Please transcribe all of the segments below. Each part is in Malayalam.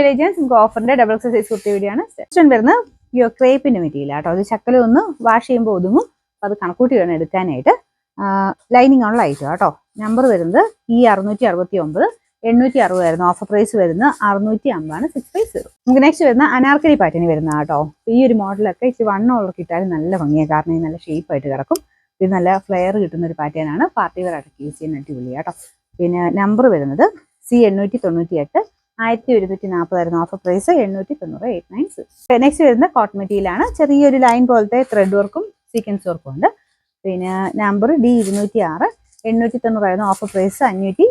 Elegance നമുക്ക് ഓഫറിന്റെ double XL size kurti video ആണ്. നെക്സ്റ്റ് വരുന്നത് പ്യുവർ ക്രേപ്പിന്റെ മെറ്റീരിയൽ ആട്ടോ. അത് ചക്കല ഒന്ന് വാഷ് ചെയ്യുമ്പോൾ ഒതുങ്ങും. അത് കണക്കൂട്ടി വേണം എടുക്കാനായിട്ട്. ലൈനിങ് ഉള്ള ഐറ്റം ആട്ടോ. നമ്പർ വരുന്നത് E669, 860 ആയിരുന്നു. ഓഫർ പ്രൈസ് വരുന്നത് 650 650. നമുക്ക് നെക്സ്റ്റ് വരുന്ന അനാർക്കലി പാറ്റേൺ വരുന്ന കേട്ടോ. ഈ ഒരു മോഡലൊക്കെ ഇച്ചിരി വണ്ണമുള്ളവർക്ക് ഇട്ടാലും നല്ല ഭംഗിയാണ്. കാരണം ഇത് നല്ല ഷേപ്പ് ആയിട്ട് കിടക്കും. ഇത് നല്ല ഫ്ലെയർ കിട്ടുന്ന ഒരു പാറ്റേൺ ആണ്. പാർട്ടി വെയർ ആയിട്ട് യൂസ് ചെയ്യുന്ന അടിപൊളി കേട്ടോ. പിന്നെ നമ്പർ വരുന്നത് C898, 1140 ആയിരുന്നു. Offer price 890 896. നെക്സ്റ്റ് വരുന്ന കോട്ടൺ മെറ്റീരിയൽ ആണ്. ചെറിയൊരു ലൈൻ പോലത്തെ ത്രെഡ് വർക്കും സീക്വൻസ് വർക്കും ഉണ്ട്. പിന്നെ നമ്പർ D206, 890 ആയിരുന്നു. Offer price 580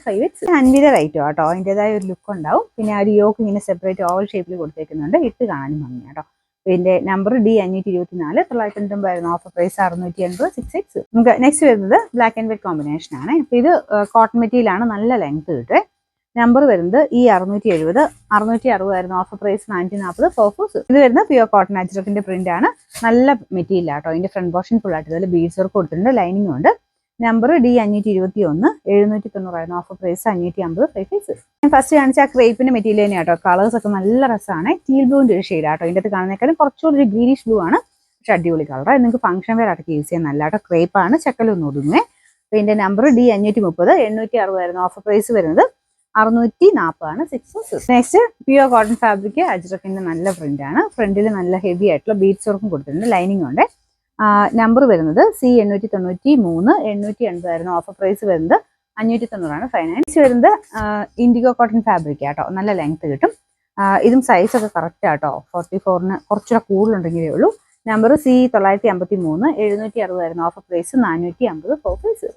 5X. അൻവിത റൈറ്റോ കേട്ടോ. അതിൻ്റെതായ ഒരു ലുക്ക് ഉണ്ടാവും. പിന്നെ ആ ഒരു യോക്ക് ഇങ്ങനെ സെപ്പറേറ്റ് ഓവൽ ഷേപ്പിൽ കൊടുത്തേക്കുന്നുണ്ട്. ഇട്ട് കാണാനും ഭംഗി കേട്ടോ. ഇതിന്റെ നമ്പർ D524, 990 ആയിരുന്നു. Offer price 680 6X. നമുക്ക് നെക്സ്റ്റ് വരുന്നത് ബ്ലാക്ക് ആൻഡ് വൈറ്റ് കോമ്പിനേഷൻ ആണ്. ഇപ്പൊ ഇത് കോട്ടൺ മെറ്റീരിയൽ ആണ്. നല്ല ലെങ്ത് കിട്ടും. നമ്പർ വരുന്നത് E670, 660 ആയിരുന്നു. ഓഫർ പ്രൈസ് 940 4 ഇത് വരുന്നത് പ്യുവർ കോട്ടൺ അജ്രക്കിന്റെ പ്രിന്റ് ആണ്. നല്ല മെറ്റീരിയൽ ആട്ടോ. ഇതിന്റെ ഫ്രണ്ട് പോർഷൻ ഫുൾ ആയിട്ട് ഇതിൽ ബീഡ്സ് വർക്ക് കൊടുത്തിട്ടുണ്ട്. ലൈനിങ് ഉണ്ട്. നമ്പർ D521, 790 ആയിരുന്നു. Offer price 550 5X. ഞാൻ ഫസ്റ്റ് കാണിച്ച ആ ക്രേപ്പിന്റെ മെറ്റീരിയൽ തന്നെയാണ് കേട്ടോ. കളേഴ്സ് ഒക്കെ നല്ല രസമാണ്. ടീൽ ബ്ലൂവിന്റെ ഒരു ഷെയ്ഡ് ആട്ടോ. ഇതിന്റെ അകത്ത് കാണുന്നേക്കാളും കുറച്ചുകൂടി ഒരു ഗ്രീനിഷ് ബ്ലൂ ആണ്. പക്ഷെ അടിപൊളി കളർ. നിങ്ങൾക്ക് ഫംഗ്ഷൻ വെയർ ആയിട്ട് യൂസ് ചെയ്യാൻ നല്ല കേട്ടോ. ക്രേപ്പ് ആണ്. ചക്കലൊന്നും ഒതുങ്ങുവേ. ഇതിന്റെ നമ്പർ D530, 860 ആയിരുന്നു. ഓഫർ പ്രൈസ് വരുന്നത് 640 6. നെക്സ്റ്റ് പ്യുവർ കോട്ടൺ ഫാബ്രിക് അജ്രക്കിന്റെ നല്ല പ്രിന്റ് ആണ്. ഫ്രണ്ടിൽ നല്ല ഹെവി ആയിട്ടുള്ള ബീഡ്സ് വർക്കും കൊടുത്തിട്ടുണ്ട്. ലൈനിങ് ഉണ്ട്. നമ്പർ വരുന്നത് C893, 880 ആയിരുന്നു. ഓഫർ പ്രൈസ് വരുന്നത് 590 ഫൈനാൻസ് വരുന്നത് ഇൻഡിഗോ കോട്ടൺ ഫാബ്രിക് ആട്ടോ. നല്ല ലെങ്ത് കിട്ടും. ഇതും സൈസ് ഒക്കെ കറക്റ്റ് ആട്ടോ. 44-ന് കുറച്ചുകൂടെ കൂടുതലുണ്ടെങ്കിലേ ഉള്ളൂ. നമ്പർ C953, 760 ആയിരുന്നു. Offer price 450 4.